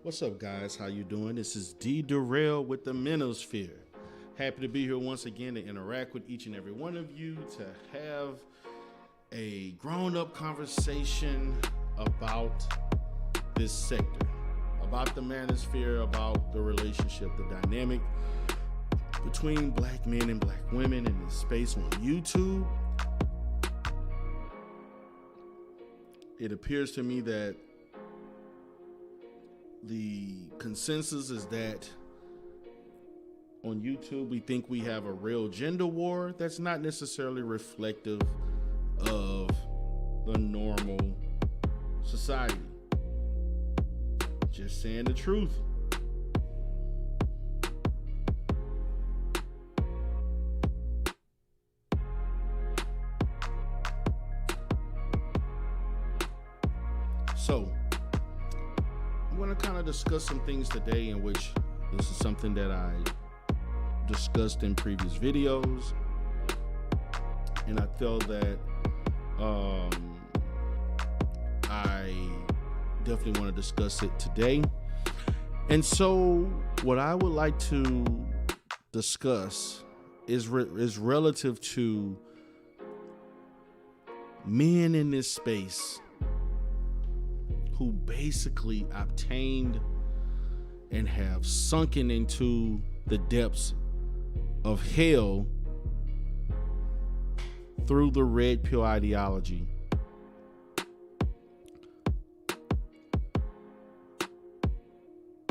What's up, guys? How you doing? This is D Durrell with the Monosphere. Happy to be here once again to interact with each and every one of you, to have a grown-up conversation about this sector, about the Manosphere, about the relationship, the dynamic between black men and black women in this space on YouTube. It appears to me that the consensus is that on YouTube, we think we have a real gender war that's not necessarily reflective of the normal society. Just saying the truth. So, I'm going to kind of discuss some things today in which this is something that I discussed in previous videos, and I feel that I definitely want to discuss it today. And so what I would like to discuss is relative to men in this space who basically obtained and have sunken into the depths of hell through the red pill ideology.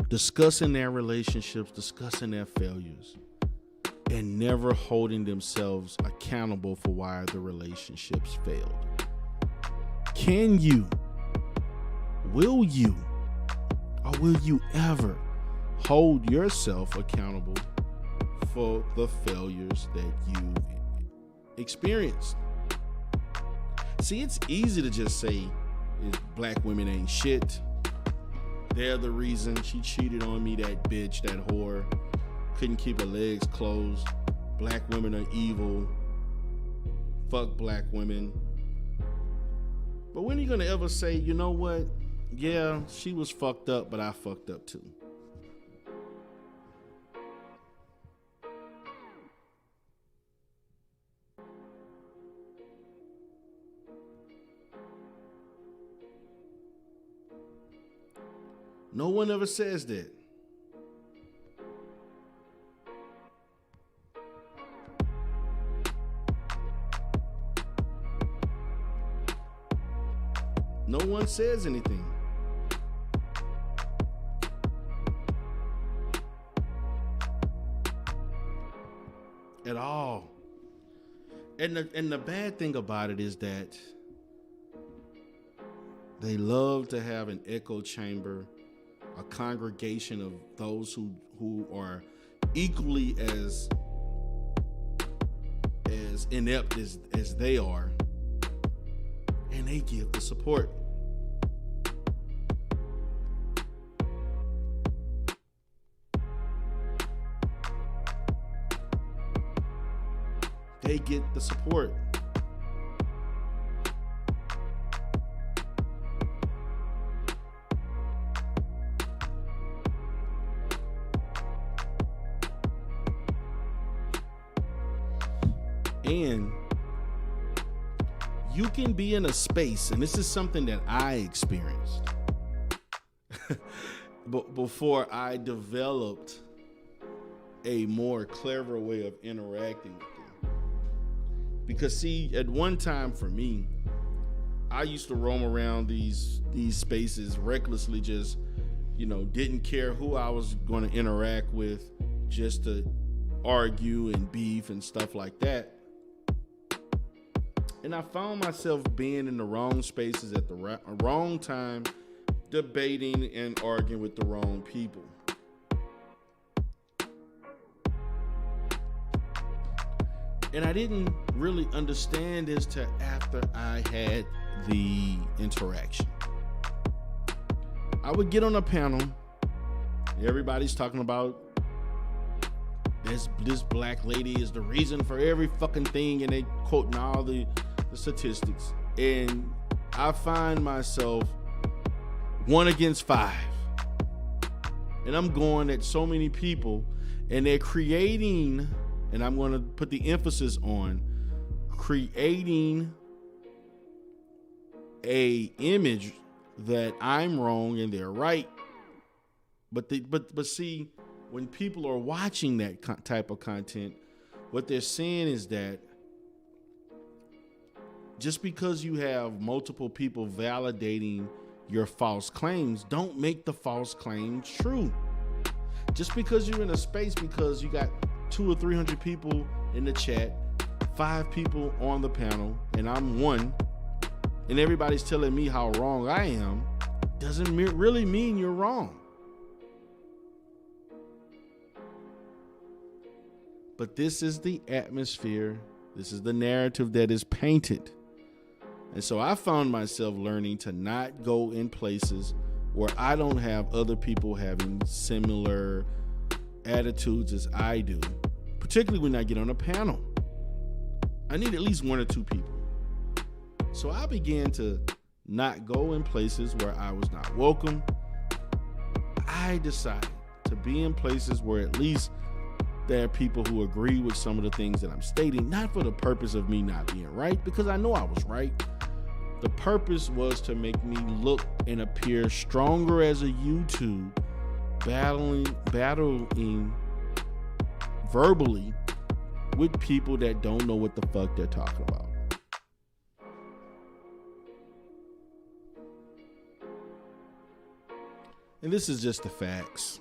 Discussing their relationships, discussing their failures, and never holding themselves accountable for why the relationships failed. Can you? Will you? Or will you ever hold yourself accountable for the failures that you've experienced? See, it's easy to just say black women ain't shit. They're the reason she cheated on me, that bitch, that whore. Couldn't keep her legs closed. Black women are evil. Fuck black women. But when are you gonna ever say, you know what? Yeah, she was fucked up, but I fucked up too. No one ever says that. No one says anything. At all. And the bad thing about it is that they love to have an echo chamber, a congregation of those who are equally as inept as they are, and they give the support. They get the support. And you can be in a space, and this is something that I experienced but before I developed a more clever way of interacting with them. Because see, at one time for me, I used to roam around these spaces recklessly, just, didn't care who I was going to interact with, just to argue and beef and stuff like that. And I found myself being in the wrong spaces at the wrong time, debating and arguing with the wrong people. And I didn't really understand this till after I had the interaction. I would get on a panel. Everybody's talking about this black lady is the reason for every fucking thing, and they quoting all the statistics. And I find myself 1 against 5. and I'm going at so many people, and they're creating, and I'm going to put the emphasis on creating a image that I'm wrong and they're right. But see, when people are watching that type of content, what they're saying is that just because you have multiple people validating your false claims, don't make the false claims true. Just because you're in a space, because you got 200 or 300 people in the chat, 5 people on the panel, and I'm one, and everybody's telling me how wrong I am, doesn't really mean you're wrong. But this is the atmosphere. This is the narrative that is painted. And so I found myself learning to not go in places where I don't have other people having similar attitudes as I do, particularly when I get on a panel. I need at least 1 or 2 people. So I began to not go in places where I was not welcome. I decided to be in places where at least there are people who agree with some of the things that I'm stating, not for the purpose of me not being right, because I know I was right. The purpose was to make me look and appear stronger as a YouTube, battling verbally with people that don't know what the fuck they're talking about. And this is just the facts.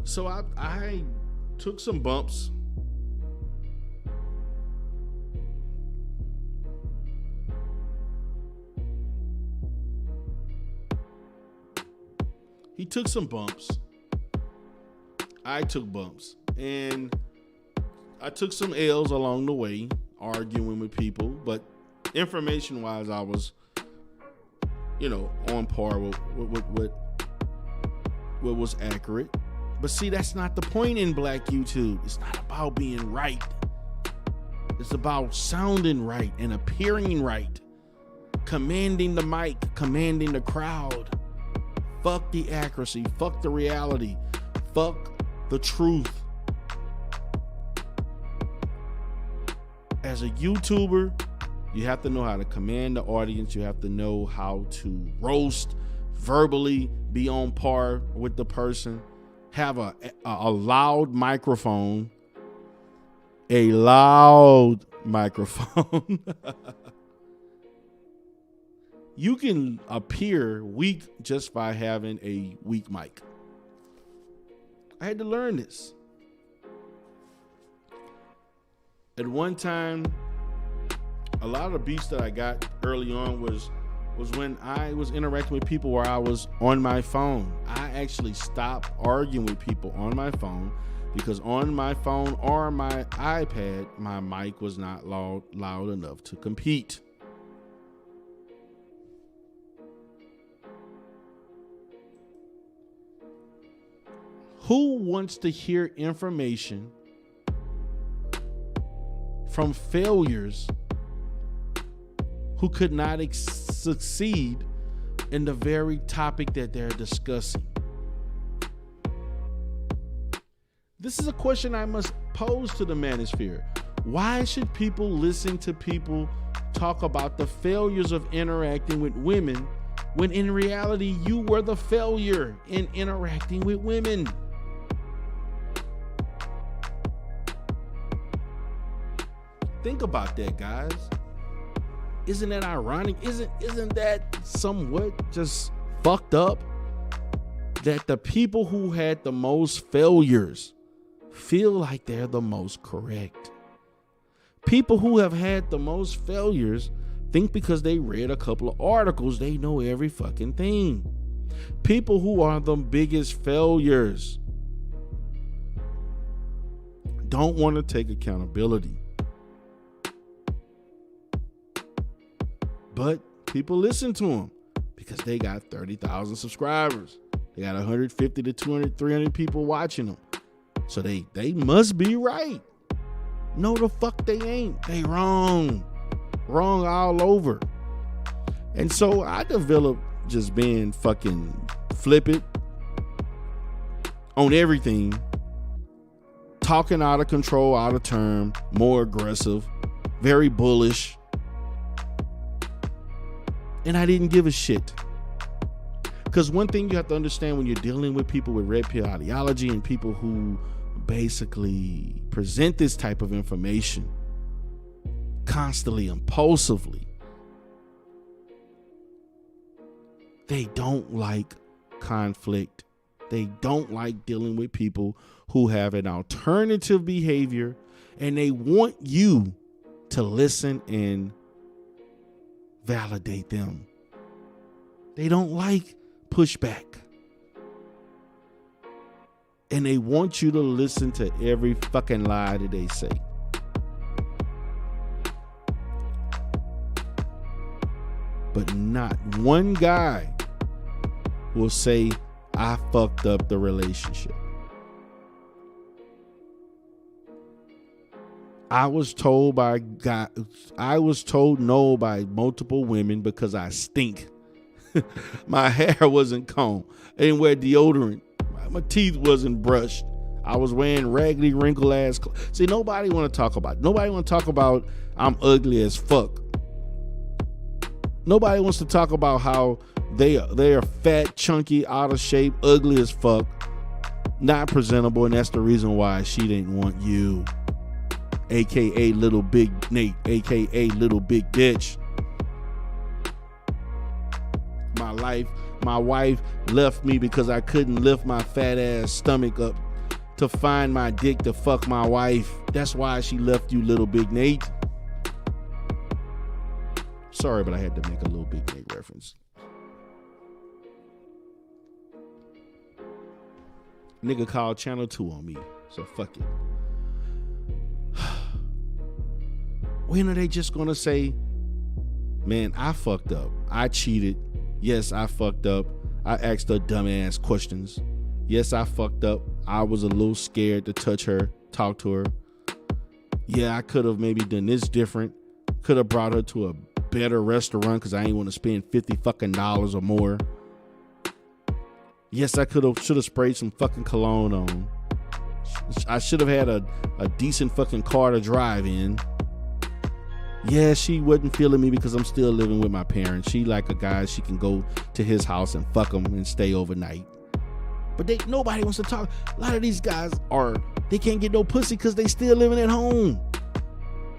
So I took some bumps. He took some bumps. I took bumps. And I took some L's along the way, arguing with people. But information-wise, I was, on par with what was accurate. But see, that's not the point in Black YouTube. It's not about being right. It's about sounding right and appearing right. Commanding the mic, commanding the crowd. Fuck the accuracy. Fuck the reality. Fuck the truth. As a YouTuber, you have to know how to command the audience. You have to know how to roast verbally, be on par with the person, have a loud microphone. A loud microphone. You can appear weak just by having a weak mic. I had to learn this. At one time, a lot of the beats that I got early on was when I was interacting with people where I was on my phone. I actually stopped arguing with people on my phone because on my phone or my iPad, my mic was not loud enough to compete. Who wants to hear information from failures who could not succeed in the very topic that they're discussing? This is a question I must pose to the Monosphere. Why should people listen to people talk about the failures of interacting with women when in reality you were the failure in interacting with women? Think about that, guys. Isn't that ironic? Isn't that somewhat just fucked up? That the people who had the most failures feel like they're the most correct. People who have had the most failures think because they read a couple of articles, they know every fucking thing. People who are the biggest failures don't want to take accountability. But people listen to them because they got 30,000 subscribers. They got 150 to 200, 300 people watching them. So they must be right. No, the fuck they ain't. They wrong. Wrong all over. And so I developed just being fucking flippant on everything, talking out of control, out of term, more aggressive, very bullish. And I didn't give a shit. Because one thing you have to understand when you're dealing with people with red pill ideology and people who basically present this type of information constantly, impulsively, they don't like conflict. They don't like dealing with people who have an alternative behavior, and they want you to listen and validate them. They don't like pushback. And they want you to listen to every fucking lie that they say. But not one guy will say, I fucked up the relationship. I was told no by multiple women because I stink. My hair wasn't combed. I didn't wear deodorant. My teeth wasn't brushed. I was wearing raggedy, wrinkled ass clothes. See, nobody want to talk about I'm ugly as fuck. Nobody wants to talk about how they are fat, chunky, out of shape, ugly as fuck, not presentable, and that's the reason why she didn't want you. AKA Little Big Nate, AKA Little Big Bitch. My wife left me because I couldn't lift my fat ass stomach up to find my dick to fuck my wife. That's why she left you, Little Big Nate. Sorry, but I had to make a Little Big Nate reference. Nigga called Channel 2 on me, so fuck it. When are they just gonna say, man, I fucked up. I cheated. Yes, I fucked up. I asked her dumbass questions. Yes, I fucked up. I was a little scared to touch her, talk to her. Yeah, I could have maybe done this different. Could have brought her to a better restaurant because I ain't want to spend $50 fucking or more. Yes, I should have sprayed some fucking cologne on. I should have had a decent fucking car to drive in. Yeah, she wasn't feeling me because I'm still living with my parents. She like a guy, she can go to his house and fuck him and stay overnight. But nobody wants to talk. A lot of these guys they can't get no pussy because they still living at home.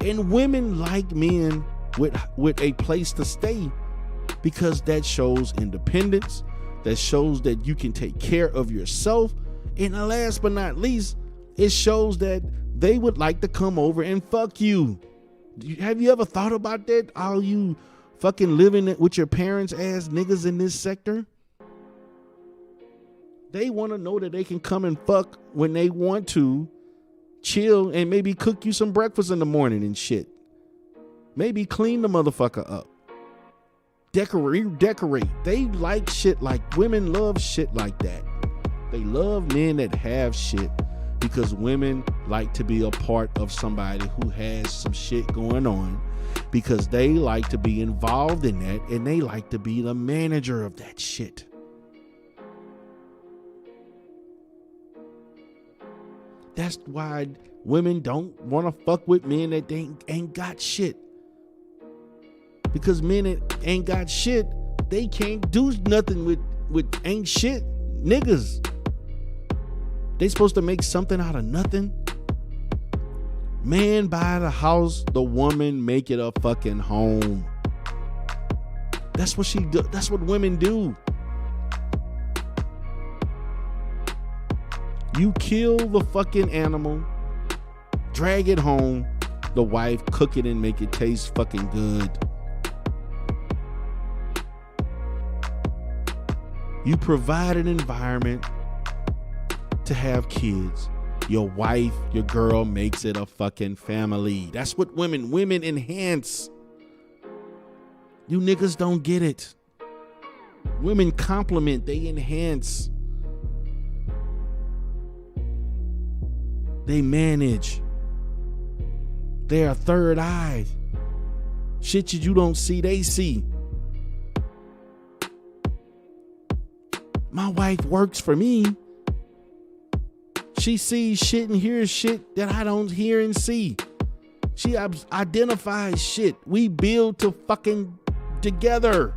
And women like men with a place to stay because that shows independence. That shows that you can take care of yourself. And last but not least, it shows that they would like to come over and fuck you. Have you ever thought about that? All you fucking living with your parents ass niggas in this sector? They want to know that they can come and fuck when they want to, chill, and maybe cook you some breakfast in the morning and shit. Maybe clean the motherfucker up. Decorate. They like shit like, women love shit like that. They love men that have shit because women like to be a part of somebody who has some shit going on because they like to be involved in that and they like to be the manager of that shit. That's why women don't want to fuck with men that ain't got shit. Because men that ain't got shit, they can't do nothing with ain't shit niggas. They supposed to make something out of nothing. Man buy the house, the woman make it a fucking home. That's what she do. That's what women do. You kill the fucking animal, drag it home, the wife cook it and make it taste fucking good. You provide an environment to have kids. Your wife, your girl makes it a fucking family. That's what women enhance. You niggas don't get it. Women complement, they enhance. They manage. They're third eye. Shit that you don't see, they see. My wife works for me. She sees shit and hears shit that I don't hear and see. She identifies shit. We build to fucking together.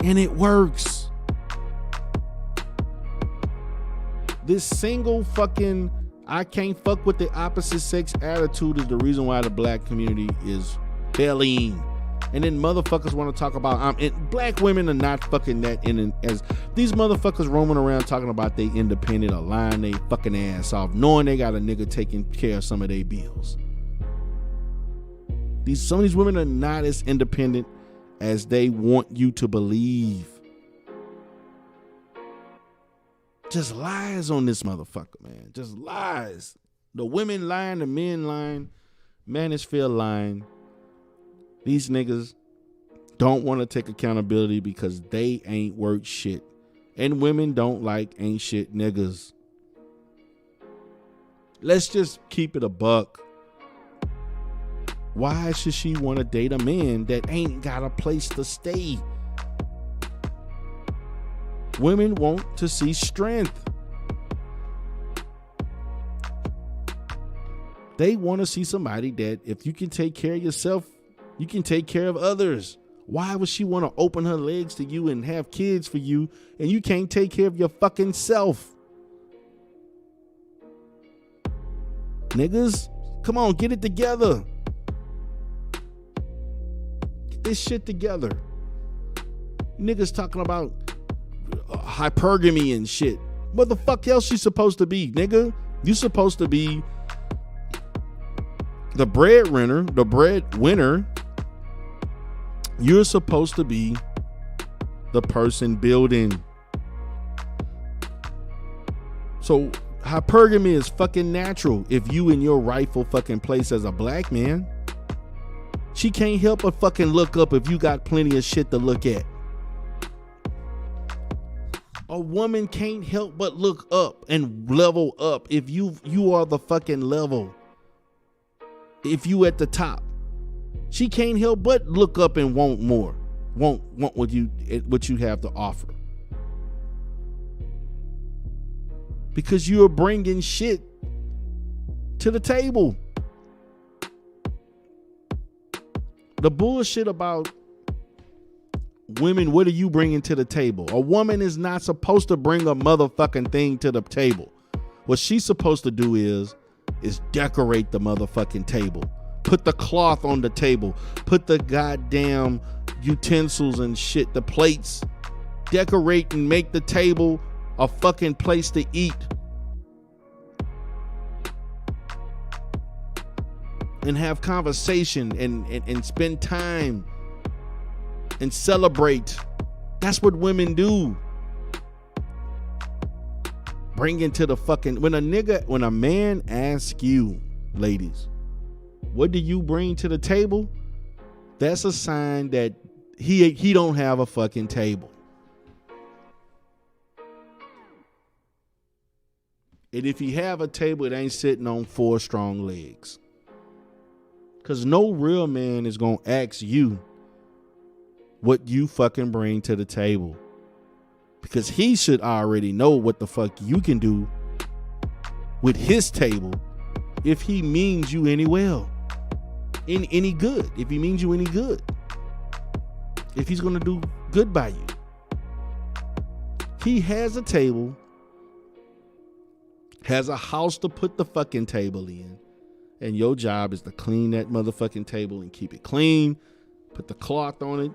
And it works. This single fucking I can't fuck with the opposite sex attitude is the reason why the black community is failing. And then motherfuckers want to talk about black women are not fucking that in as these motherfuckers roaming around talking about they independent or lying they fucking ass off, knowing they got a nigga taking care of some of their bills. Some of these women are not as independent as they want you to believe. Just lies on this motherfucker, man. Just lies. The women lying, the men lying, Manosphere lying. These niggas don't want to take accountability because they ain't worth shit. And women don't like ain't shit niggas. Let's just keep it a buck. Why should she want to date a man that ain't got a place to stay? Women want to see strength. They want to see somebody that if you can take care of yourself, you can take care of others. Why would she want to open her legs to you and have kids for you and you can't take care of your fucking self? Niggas, come on, get it together. Get this shit together. Niggas talking about hypergamy and shit. What the fuck else you supposed to be, nigga? You supposed to be the breadwinner. You're supposed to be the person building. So hypergamy is fucking natural if you in your rightful fucking place as a black man. She can't help but fucking look up if you got plenty of shit to look at. A woman can't help but look up and level up if you are the fucking level. If you at the top. She can't help but look up and want more. Want what you have to offer. Because you're bringing shit to the table. The bullshit about women, what are you bringing to the table? A woman is not supposed to bring a motherfucking thing to the table. What she's supposed to do is decorate the motherfucking table. Put the cloth on the table. Put the goddamn utensils and shit, the plates. Decorate and make the table a fucking place to eat. And have conversation and spend time and celebrate. That's what women do. Bring into the fucking when a man asks you, ladies, what do you bring to the table? That's a sign that he don't have a fucking table. And if he have a table, it ain't sitting on 4 strong legs. Cause no real man is gonna ask you what you fucking bring to the table. Because he should already know what the fuck you can do with his table if he means you any well. In any good. If he means you any good. If he's gonna do good by you. He has a table. Has a house to put the fucking table in. And your job is to clean that motherfucking table and keep it clean. Put the cloth on it.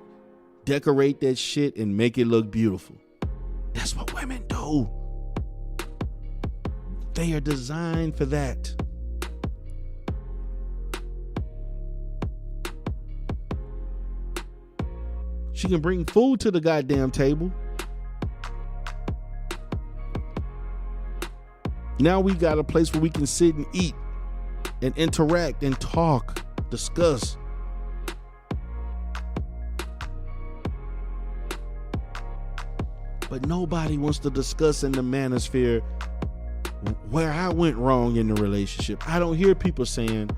Decorate that shit and make it look beautiful. That's what women do. They are designed for that. She can bring food to the goddamn table. Now we got a place where we can sit and eat and interact and talk, discuss. But nobody wants to discuss in the manosphere where I went wrong in the relationship. I don't hear people saying,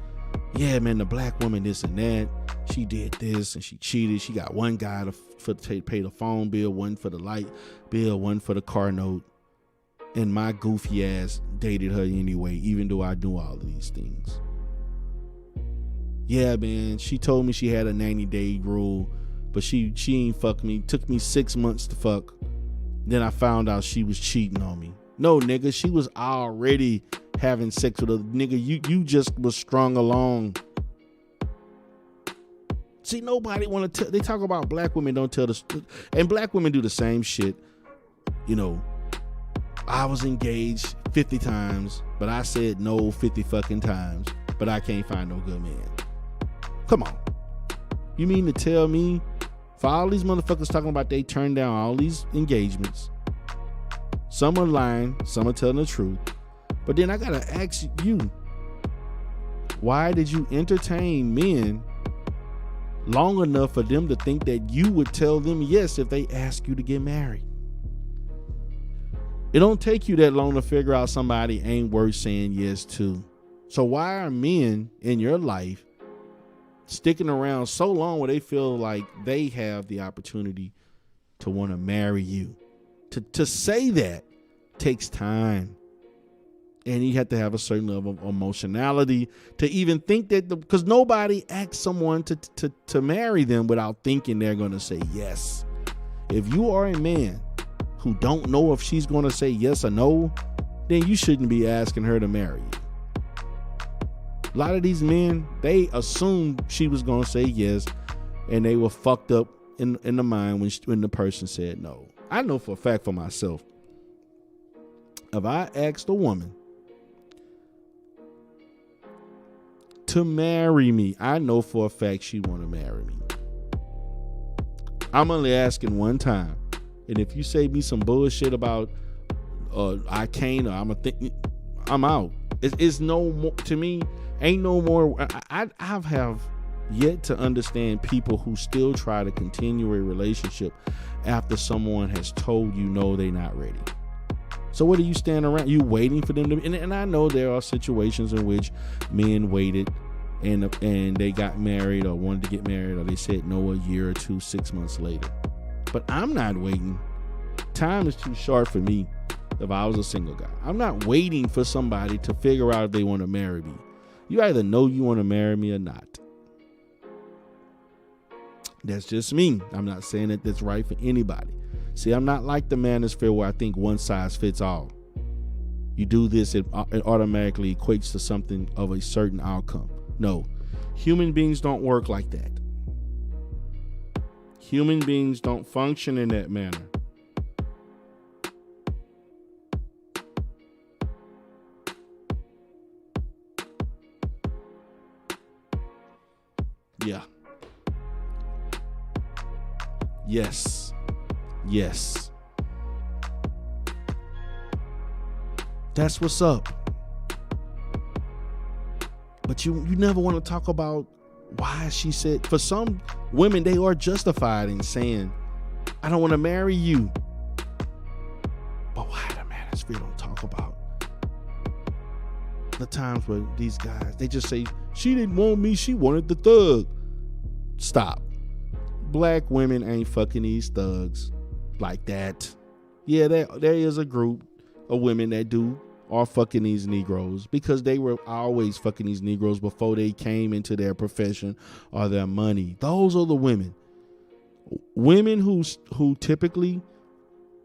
Yeah, man, the black woman, this and that. She did this and she cheated. She got one guy to pay the phone bill, one for the light bill, one for the car note. And my goofy ass dated her anyway, even though I do all of these things. Yeah, man, she told me she had a 90-day rule, but she ain't fuck me. Took me 6 months to fuck. Then I found out she was cheating on me. No, nigga, she was already having sex with a nigga. You just was strung along. See, nobody want to tell. They talk about black women don't tell the, and black women do the same shit. You know, I was engaged 50 times, but I said no 50 fucking times, but I can't find no good man. Come on. You mean to tell me, for all these motherfuckers talking about they turned down all these engagements, some are lying, some are telling the truth, but then I gotta ask you, why did you entertain men long enough for them to think that you would tell them yes if they ask you to get married? It don't take you that long to figure out somebody ain't worth saying yes to. So why are men in your life sticking around so long where they feel like they have the opportunity to want to marry you? To say that takes time. And you have to have a certain level of emotionality to even think that, because nobody asks someone to marry them without thinking they're going to say yes. If you are a man who don't know if she's going to say yes or no, then you shouldn't be asking her to marry you. A lot of these men, they assumed she was going to say yes, and they were fucked up in the mind when the person said no. I know for a fact for myself, if I asked a woman to marry me, I know for a fact she want to marry me. I'm only asking one time. And if you say me some bullshit about I can't, or I'm out. It's no more, to me, ain't no more. I have yet to understand people who still try to continue a relationship after someone has told you no, they're not ready. So what are you standing around? You waiting for them to? And I know there are situations in which men waited and they got married or wanted to get married, or they said no a year or two, 6 months later. But I'm not waiting. Time is too short for me. If I was a single guy, I'm not waiting for somebody to figure out if they want to marry me. You either know you want to marry me or not. That's just me. I'm not saying that that's right for anybody. See, I'm not like the Monosphere where I think one size fits all. You do this, it automatically equates to something of a certain outcome. No, human beings don't work like that. Human beings don't function in that manner. Yeah. Yes. Yes. That's what's up. But you never want to talk about why she said, for some women, they are justified in saying, I don't want to marry you. But why the Monosphere don't talk about the times where these guys, they just say, she didn't want me, she wanted the thug. Stop. Black women ain't fucking these thugs like that. Yeah, there is a group of women that are fucking these Negroes because they were always fucking these Negroes before they came into their profession or their money. Those are the women. Women who typically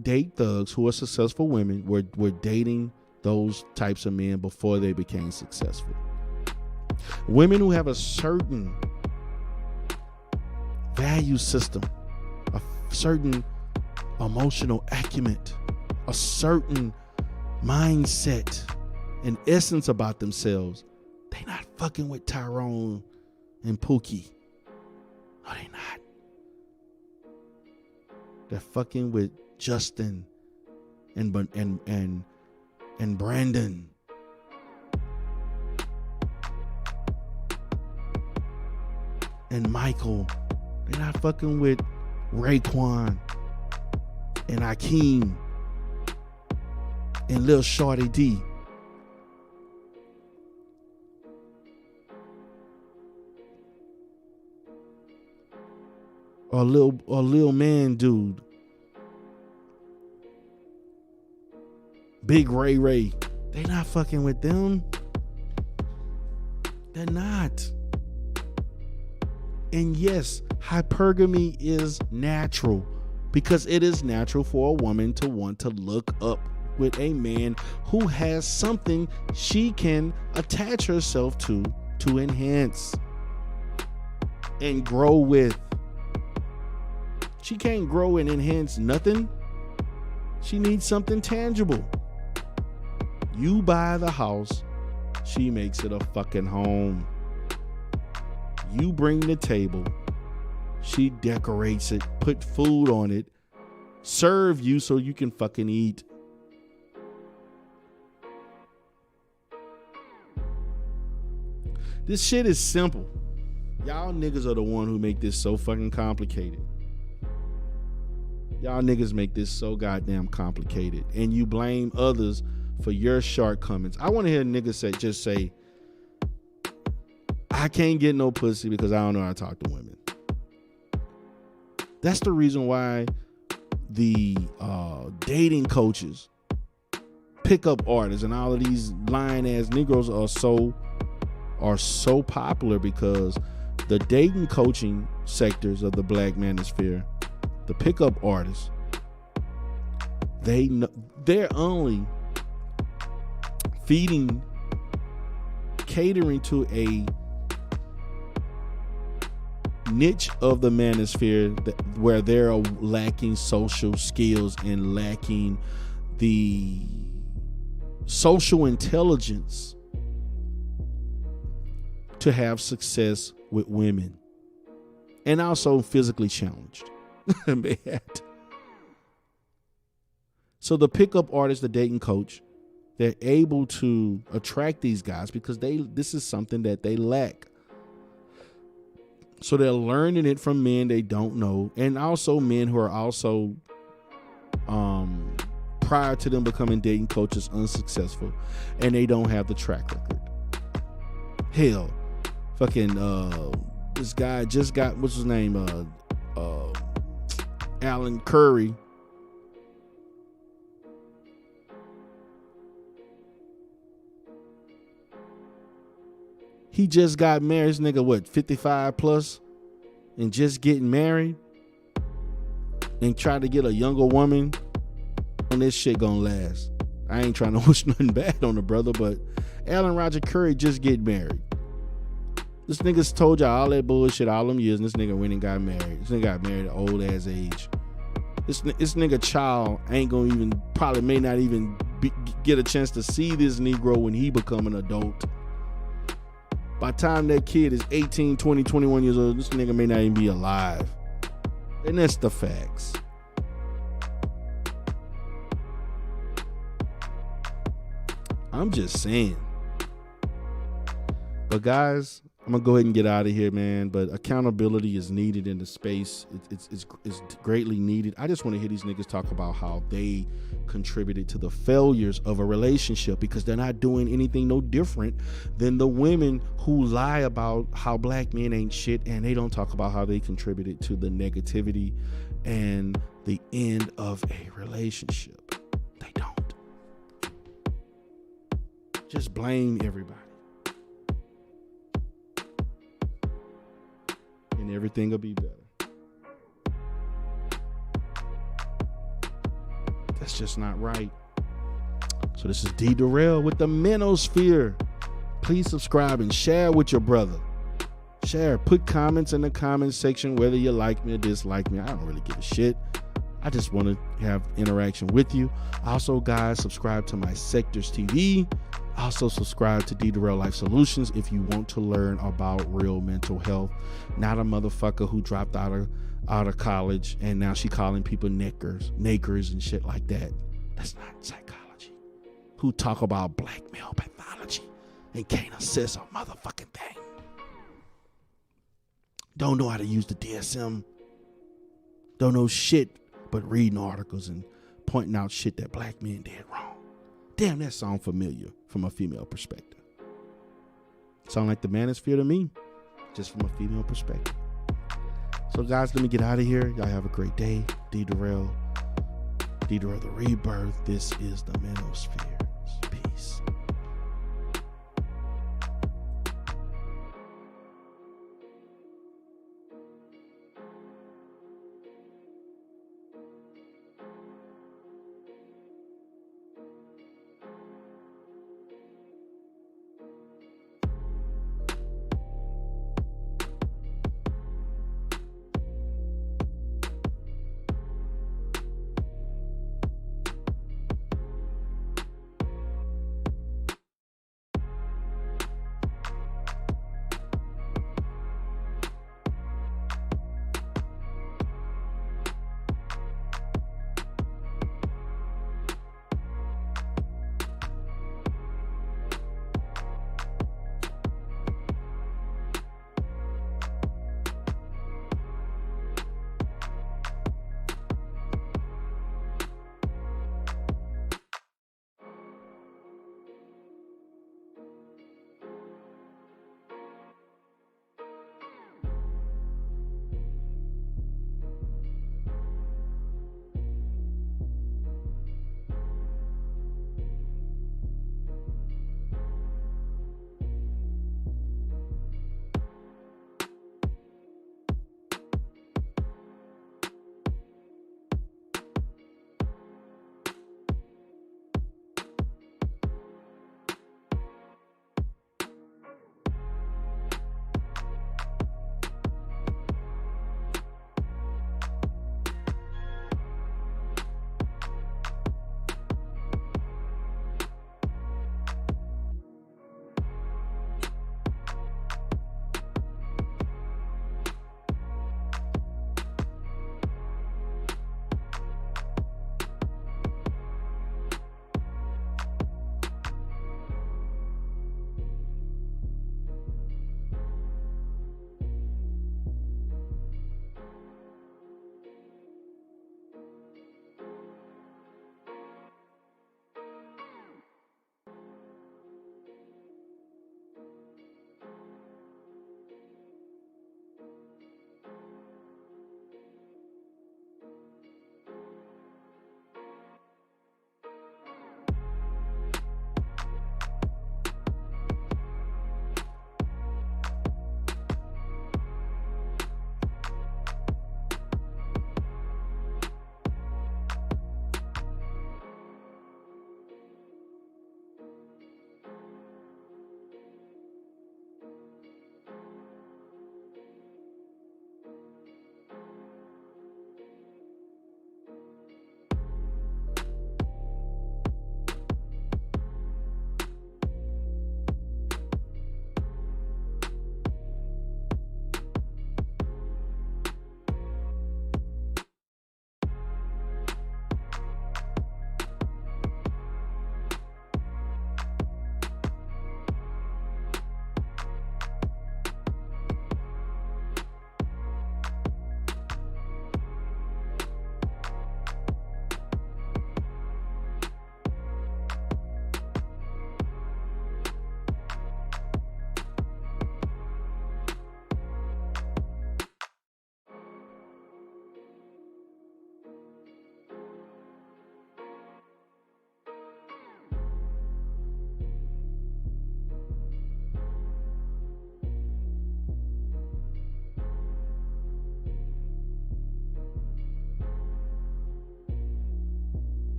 date thugs, who are successful women, were dating those types of men before they became successful. Women who have a certain value system, a certain emotional acumen, a certain mindset and essence about themselves. They not fucking with Tyrone and Pookie. No, they not. They're fucking with Justin and Brandon. And Michael. They're not fucking with Raekwon and Akeem and Lil Shorty D. or little man dude, Big Ray, they not fucking with them. They're not. And yes, hypergamy is natural, because it is natural for a woman to want to look up with a man who has something she can attach herself to enhance and grow with. She can't grow and enhance nothing. She needs something tangible. You buy the house, she makes it a fucking home. You bring the table, she decorates it, put food on it, serve you so you can fucking eat. This shit is simple. Y'all niggas are the one who make this so fucking complicated. Y'all niggas make this so goddamn complicated, and you blame others for your shortcomings. I want to hear niggas just say, I can't get no pussy because I don't know how to talk to women. That's the reason why the dating coaches, pickup artists, and all of these lying ass Negroes are so popular, because the dating coaching sectors of the Black Manosphere, the pickup artists, they're only catering to a niche of the manosphere where they're lacking social skills and lacking the social intelligence to have success with women, and also physically challenged. So the pickup artist, the dating coach, they're able to attract these guys because this is something that they lack. So they're learning it from men they don't know, and also men who are also prior to them becoming dating coaches unsuccessful, and they don't have the track record. Hell, fucking this guy just got, what's his name, Alan Curry. He just got married. This nigga, what, 55 plus, and just getting married, and try to get a younger woman. And this shit gonna last. I ain't trying to wish nothing bad on the brother, but Alan Roger Curry just get married. This nigga's told y'all all that bullshit all them years, and this nigga went and got married. This nigga got married at old ass age. This nigga child ain't gonna even, probably may not even get a chance to see this Negro when he become an adult. By the time that kid is 18, 20, 21 years old, this nigga may not even be alive. And that's the facts. I'm just saying. But guys, I'm gonna go ahead and get out of here, man. But accountability is needed in the space. It's greatly needed. I just want to hear these niggas talk about how they contributed to the failures of a relationship, because they're not doing anything no different than the women who lie about how black men ain't shit, and they don't talk about how they contributed to the negativity and the end of a relationship. They don't. Just blame everybody. And everything will be better. That's just not right. So this is D Darrell with the Monosphere. Please subscribe and share with your brother. Share. Put comments in the comments section whether you like me or dislike me. I don't really give a shit. I just want to have interaction with you. Also, guys, subscribe to my Sectors TV. Also, subscribe to D Darrell Life Solutions if you want to learn about real mental health. Not a motherfucker who dropped out of college and now she calling people nakers and shit like that. That's not psychology. Who talk about black male pathology and can't assess a motherfucking thing. Don't know how to use the DSM. Don't know shit but reading articles and pointing out shit that black men did wrong. Damn, that sound familiar from a female perspective. Sound like the Manosphere to me, just from a female perspective. So guys, let me get out of here. Y'all have a great day. D-Darrell the Rebirth. This is the Monosphere. Peace.